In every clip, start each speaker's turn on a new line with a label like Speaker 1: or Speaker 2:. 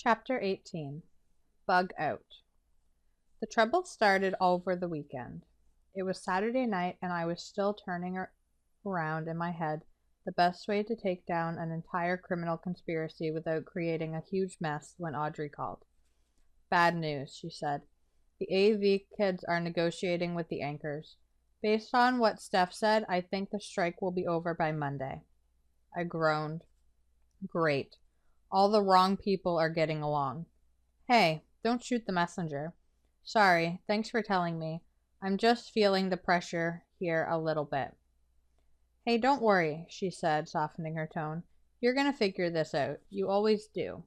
Speaker 1: Chapter 18. Bug Out. The trouble started over the weekend. It was Saturday night, and I was still turning around in my head the best way to take down an entire criminal conspiracy without creating a huge mess when Audrey called. Bad news, she said. The AV kids are negotiating with the anchors. Based on what Steph said, I think the strike will be over by Monday. I groaned. Great. All the wrong people are getting along. Hey, don't shoot the messenger. Sorry, thanks for telling me. I'm just feeling the pressure here a little bit. Hey, don't worry, she said, softening her tone. You're gonna figure this out. You always do.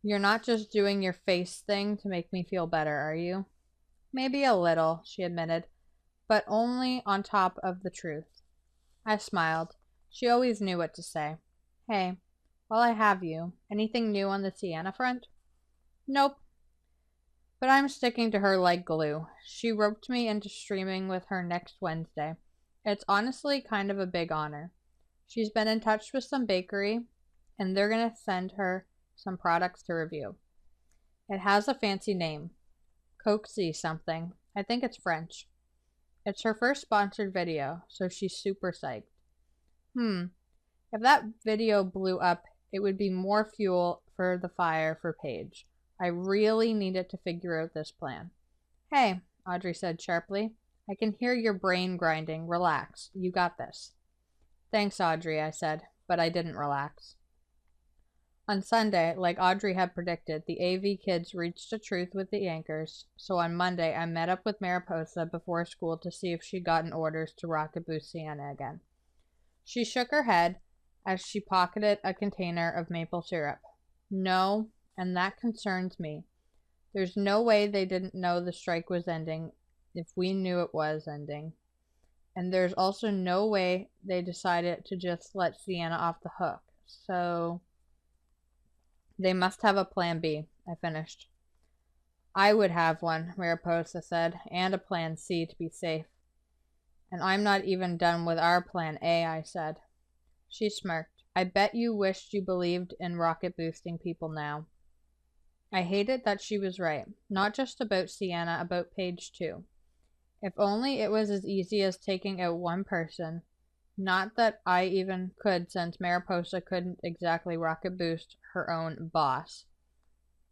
Speaker 1: You're not just doing your face thing to make me feel better, are you? Maybe a little, she admitted, but only on top of the truth. I smiled. She always knew what to say. Hey, while I have you, anything new on the Sienna front? Nope. But I'm sticking to her like glue. She roped me into streaming with her next Wednesday. It's honestly kind of a big honor. She's been in touch with some bakery, and they're going to send her some products to review. It has a fancy name. Coaxy something. I think it's French. It's her first sponsored video, so she's super psyched. If that video blew up, it would be more fuel for the fire for Paige. I really needed to figure out this plan. Hey, Audrey said sharply. I can hear your brain grinding. Relax. You got this. Thanks, Audrey, I said, but I didn't relax. On Sunday, like Audrey had predicted, the AV kids reached a truce with the anchors, so on Monday I met up with Mariposa before school to see if she'd gotten orders to rocket boost Sienna again. She shook her head as she pocketed a container of maple syrup. No, and that concerns me. There's no way they didn't know the strike was ending if we knew it was ending. And there's also no way they decided to just let Sienna off the hook. So they must have a plan B, I finished. I would have one, Mariposa said, and a plan C to be safe. And I'm not even done with our plan A, I said. She smirked. I bet you wished you believed in rocket boosting people now. I hated that she was right. Not just about Sienna, about Paige too. If only it was as easy as taking out one person. Not that I even could, since Mariposa couldn't exactly rocket boost her own boss.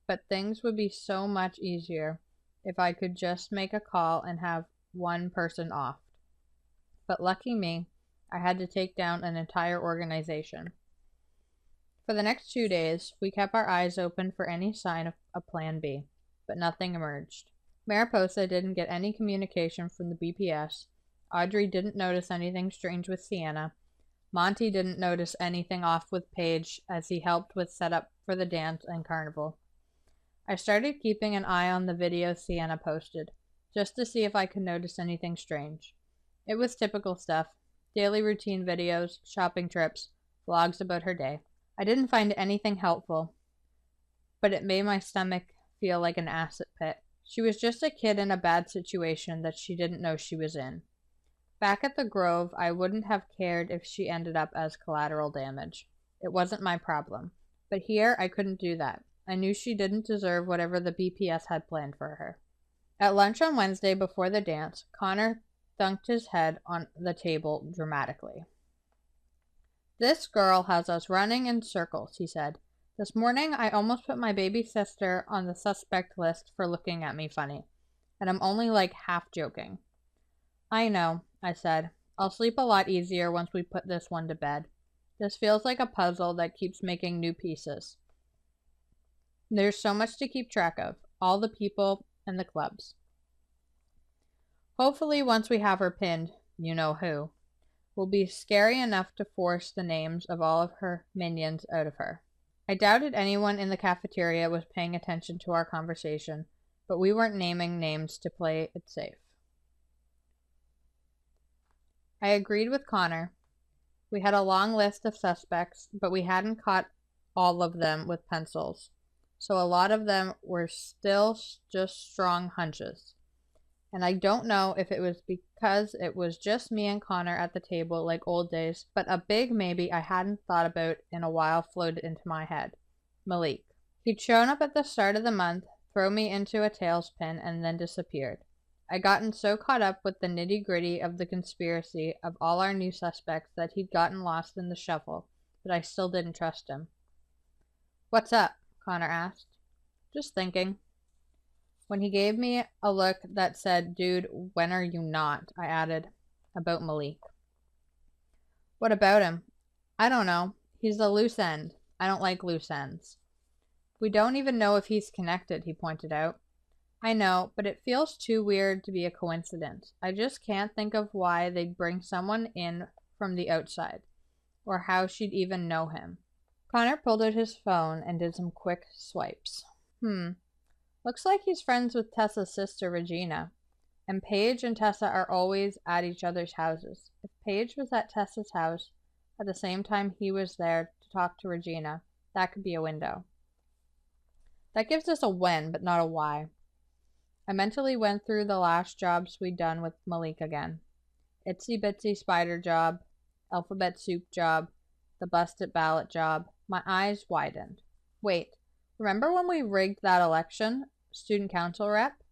Speaker 1: But things would be so much easier if I could just make a call and have one person off. But lucky me, I had to take down an entire organization. For the next 2 days, we kept our eyes open for any sign of a plan B, but nothing emerged. Mariposa didn't get any communication from the BPS. Audrey didn't notice anything strange with Sienna. Monty didn't notice anything off with Paige as he helped with setup for the dance and carnival. I started keeping an eye on the videos Sienna posted, just to see if I could notice anything strange. It was typical stuff. Daily routine videos, shopping trips, vlogs about her day. I didn't find anything helpful, but it made my stomach feel like an acid pit. She was just a kid in a bad situation that she didn't know she was in. Back at the Grove, I wouldn't have cared if she ended up as collateral damage. It wasn't my problem. But here, I couldn't do that. I knew she didn't deserve whatever the BPS had planned for her. At lunch on Wednesday before the dance, Connor thunked his head on the table dramatically. This girl has us running in circles, he said. This morning, I almost put my baby sister on the suspect list for looking at me funny. And I'm only like half joking. I know, I said. I'll sleep a lot easier once we put this one to bed. This feels like a puzzle that keeps making new pieces. There's so much to keep track of. All the people and the clubs. Hopefully, once we have her pinned, you know who, will be scary enough to force the names of all of her minions out of her. I doubted anyone in the cafeteria was paying attention to our conversation, but we weren't naming names to play it safe. I agreed with Connor. We had a long list of suspects, but we hadn't caught all of them with pencils, so a lot of them were still just strong hunches. And I don't know if it was because it was just me and Connor at the table like old days, but a big maybe I hadn't thought about in a while floated into my head. Malik. He'd shown up at the start of the month, throw me into a tailspin, and then disappeared. I'd gotten so caught up with the nitty-gritty of the conspiracy of all our new suspects that he'd gotten lost in the shuffle, but I still didn't trust him. "What's up?" Connor asked. "Just thinking." When he gave me a look that said, "Dude, when are you not?" I added, "About Malik." "What about him?" "I don't know. He's a loose end. I don't like loose ends." "We don't even know if he's connected," he pointed out. "I know, but it feels too weird to be a coincidence. I just can't think of why they'd bring someone in from the outside, or how she'd even know him." Connor pulled out his phone and did some quick swipes. Looks like he's friends with Tessa's sister, Regina. And Paige and Tessa are always at each other's houses. If Paige was at Tessa's house at the same time he was there to talk to Regina, that could be a window. That gives us a when, but not a why. I mentally went through the last jobs we'd done with Malik again. Itsy Bitsy Spider job, Alphabet Soup job, the Busted Ballot job. My eyes widened. Wait, remember when we rigged that election? Student council rep?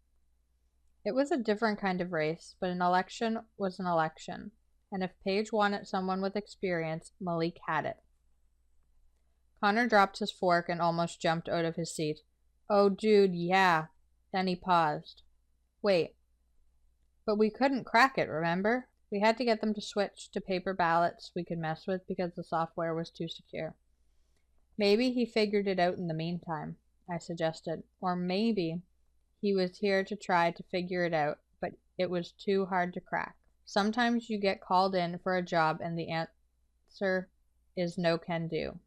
Speaker 1: It was a different kind of race, but an election was an election. And if Paige wanted someone with experience, Malik had it. Connor dropped his fork and almost jumped out of his seat. "Oh, dude, yeah." Then he paused. "Wait. But we couldn't crack it, remember? We had to get them to switch to paper ballots we could mess with because the software was too secure." "Maybe he figured it out in the meantime," I suggested. "Or maybe he was here to try to figure it out, but it was too hard to crack. Sometimes you get called in for a job and the answer is no can do."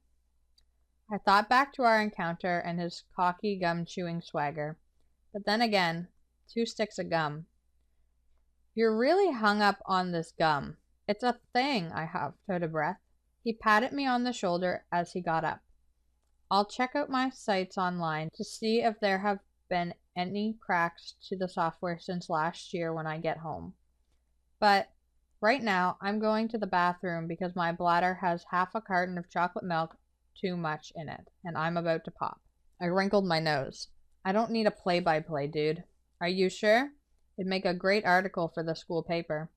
Speaker 1: I thought back to our encounter and his cocky gum-chewing swagger. But then again, 2 sticks of gum. "You're really hung up on this gum. It's a thing," I huffed out of breath. He patted me on the shoulder as he got up. "I'll check out my sites online to see if there have been any cracks to the software since last year when I get home. But right now, I'm going to the bathroom because my bladder has half a carton of chocolate milk too much in it, and I'm about to pop." I wrinkled my nose. "I don't need a play-by-play, dude." "Are you sure? It'd make a great article for the school paper."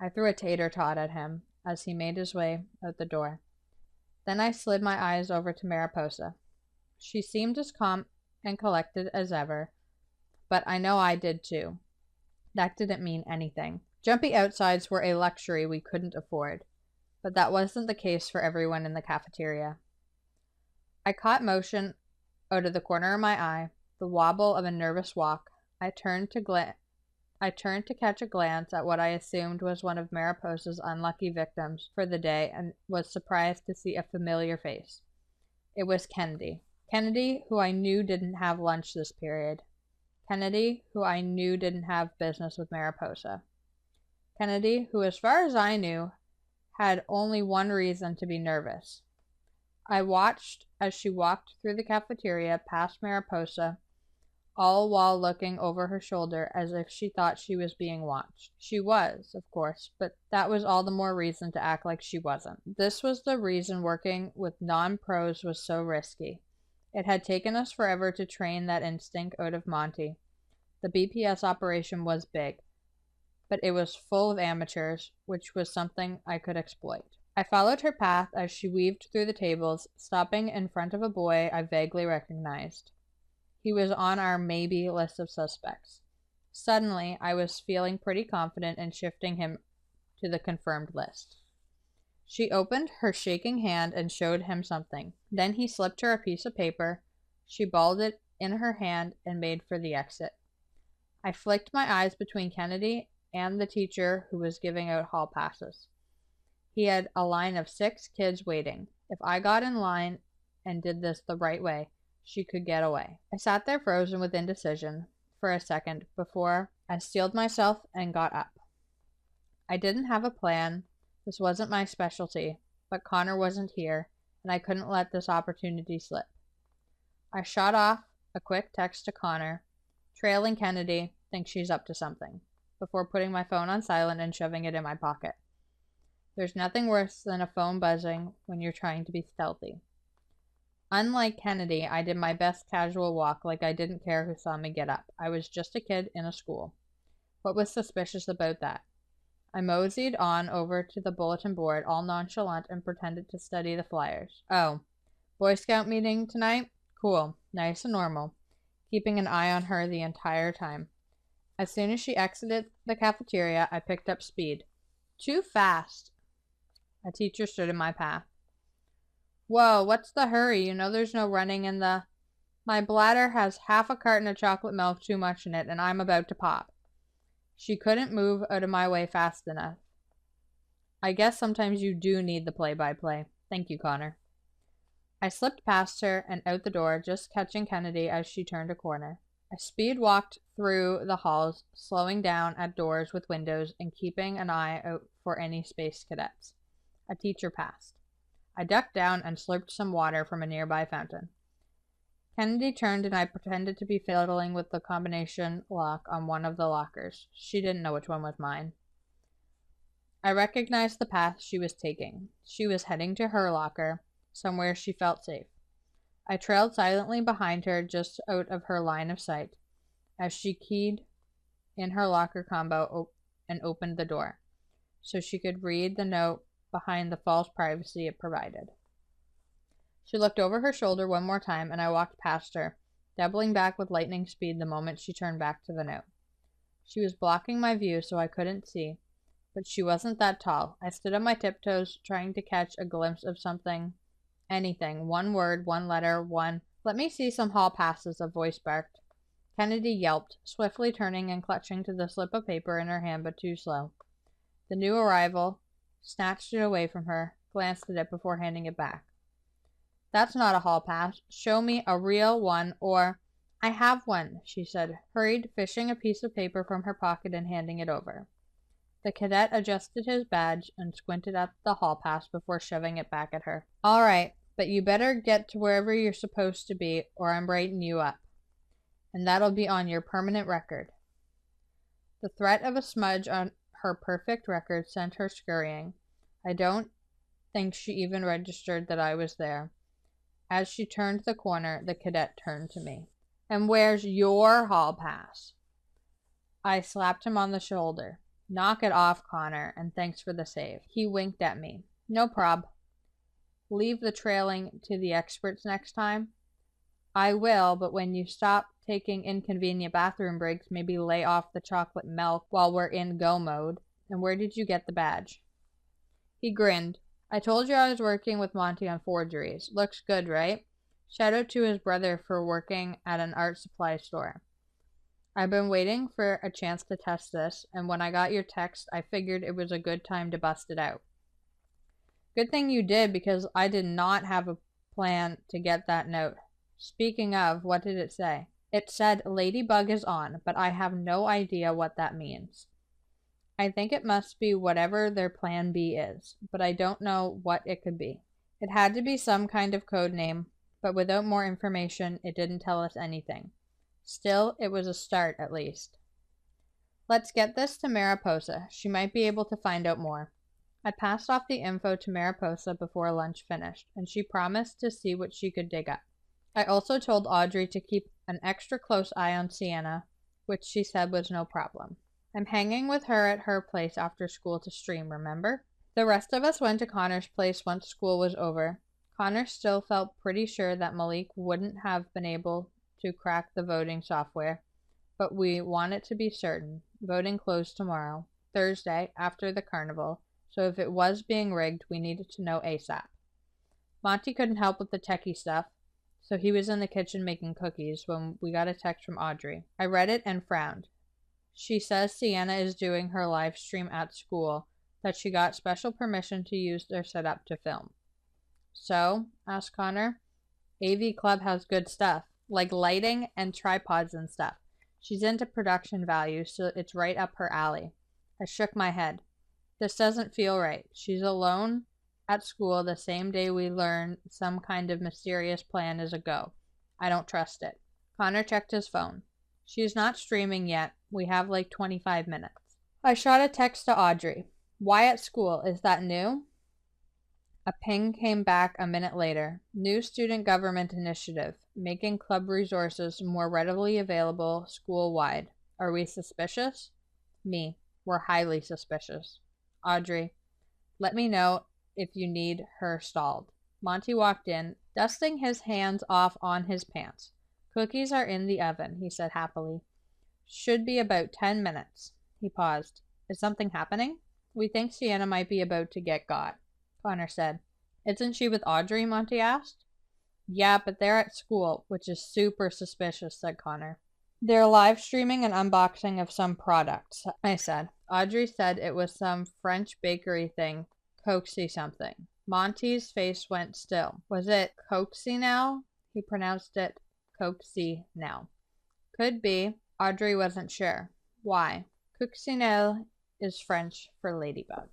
Speaker 1: I threw a tater tot at him as he made his way out the door. Then I slid my eyes over to Mariposa. She seemed as calm and collected as ever, but I know I did too. That didn't mean anything. Jumpy outsides were a luxury we couldn't afford, but that wasn't the case for everyone in the cafeteria. I caught motion out of the corner of my eye, the wobble of a nervous walk. I turned to catch a glance at what I assumed was one of Mariposa's unlucky victims for the day and was surprised to see a familiar face. It was Kennedy. Kennedy, who I knew didn't have lunch this period. Kennedy, who I knew didn't have business with Mariposa. Kennedy, who, as far as I knew, had only one reason to be nervous. I watched as she walked through the cafeteria past Mariposa, all while looking over her shoulder as if she thought she was being watched. She was, of course, but that was all the more reason to act like she wasn't. This was the reason working with non-pros was so risky. It had taken us forever to train that instinct out of Monty. The BPS operation was big, but it was full of amateurs, which was something I could exploit. I followed her path as she weaved through the tables, stopping in front of a boy I vaguely recognized. He was on our maybe list of suspects. Suddenly, I was feeling pretty confident in shifting him to the confirmed list. She opened her shaking hand and showed him something. Then he slipped her a piece of paper. She balled it in her hand and made for the exit. I flicked my eyes between Kennedy and the teacher who was giving out hall passes. He had a line of 6 kids waiting. If I got in line and did this the right way, she could get away. I sat there frozen with indecision for a second before I steeled myself and got up. I didn't have a plan. This wasn't my specialty, but Connor wasn't here, and I couldn't let this opportunity slip. I shot off a quick text to Connor, trailing Kennedy, think she's up to something, before putting my phone on silent and shoving it in my pocket. There's nothing worse than a phone buzzing when you're trying to be stealthy. Unlike Kennedy, I did my best casual walk like I didn't care who saw me get up. I was just a kid in a school. What was suspicious about that? I moseyed on over to the bulletin board, all nonchalant, and pretended to study the flyers. Oh, Boy Scout meeting tonight? Cool. Nice and normal. Keeping an eye on her the entire time. As soon as she exited the cafeteria, I picked up speed. Too fast. A teacher stood in my path. Whoa, what's the hurry? You know there's no running in the... My bladder has half a carton of chocolate milk too much in it, and I'm about to pop. She couldn't move out of my way fast enough. I guess sometimes you do need the play-by-play. Thank you, Connor. I slipped past her and out the door, just catching Kennedy as she turned a corner. I speed walked through the halls, slowing down at doors with windows and keeping an eye out for any space cadets. A teacher passed. I ducked down and slurped some water from a nearby fountain. Kennedy turned and I pretended to be fiddling with the combination lock on one of the lockers. She didn't know which one was mine. I recognized the path she was taking. She was heading to her locker, somewhere she felt safe. I trailed silently behind her, just out of her line of sight, as she keyed in her locker combo and opened the door, so she could read the note behind the false privacy it provided. She looked over her shoulder one more time, and I walked past her, doubling back with lightning speed the moment she turned back to the note. She was blocking my view, so I couldn't see, but she wasn't that tall. I stood on my tiptoes, trying to catch a glimpse of something. Anything. One word, one letter, one... Let me see some hall passes, a voice barked. Kennedy yelped, swiftly turning and clutching to the slip of paper in her hand, but too slow. The new arrival snatched it away from her, glanced at it before handing it back. That's not a hall pass. Show me a real one, or... I have one, she said, hurried, fishing a piece of paper from her pocket and handing it over. The cadet adjusted his badge and squinted at the hall pass before shoving it back at her. All right, but you better get to wherever you're supposed to be, or I'm writing you up. And that'll be on your permanent record. The threat of a smudge on her perfect record sent her scurrying. I don't think she even registered that I was there. As she turned the corner, the cadet turned to me. And where's your hall pass? I slapped him on the shoulder. Knock it off, Connor, and thanks for the save. He winked at me. No prob. Leave the trailing to the experts next time. I will, but when you stop taking inconvenient bathroom breaks, maybe lay off the chocolate milk while we're in go mode. And where did you get the badge? He grinned. I told you I was working with Monty on forgeries. Looks good, right? Shout out to his brother for working at an art supply store. I've been waiting for a chance to test this, and when I got your text, I figured it was a good time to bust it out. Good thing you did, because I did not have a plan to get that note. Speaking of, what did it say? It said Ladybug is on, but I have no idea what that means. I think it must be whatever their plan B is, but I don't know what it could be. It had to be some kind of code name, but without more information, it didn't tell us anything. Still, it was a start, at least. Let's get this to Mariposa. She might be able to find out more. I passed off the info to Mariposa before lunch finished, and she promised to see what she could dig up. I also told Audrey to keep an extra close eye on Sienna, which she said was no problem. I'm hanging with her at her place after school to stream, remember? The rest of us went to Connor's place once school was over. Connor still felt pretty sure that Malik wouldn't have been able to crack the voting software, but we wanted to be certain. Voting closed tomorrow, Thursday, after the carnival, so if it was being rigged, we needed to know ASAP. Monty couldn't help with the techie stuff, so he was in the kitchen making cookies when we got a text from Audrey. I read it and frowned. She says Sienna is doing her live stream at school, that she got special permission to use their setup to film. So, asked Connor, AV Club has good stuff, like lighting and tripods and stuff. She's into production value, so it's right up her alley. I shook my head. This doesn't feel right. She's alone at school the same day we learn some kind of mysterious plan is a go. I don't trust it. Connor checked his phone. She's not streaming yet. We have like 25 minutes. I shot a text to Audrey. Why at school? Is that new? A ping came back a minute later. New student government initiative, making club resources more readily available school-wide. Are we suspicious? Me. We're highly suspicious. Audrey. Let me know if you need her stalled. Monty walked in, dusting his hands off on his pants. Cookies are in the oven, he said happily. Should be about 10 minutes. He paused. Is something happening? We think Sienna might be about to get got, Connor said. Isn't she with Audrey? Monty asked. Yeah, but they're at school, which is super suspicious, said Connor. They're live streaming an unboxing of some products, I said. Audrey said it was some French bakery thing, Coaxy something. Monty's face went still. Was it Coaxy-now? He pronounced it Coaxy-now. Could be. Audrey wasn't sure. Why? Coccinelle is French for ladybug.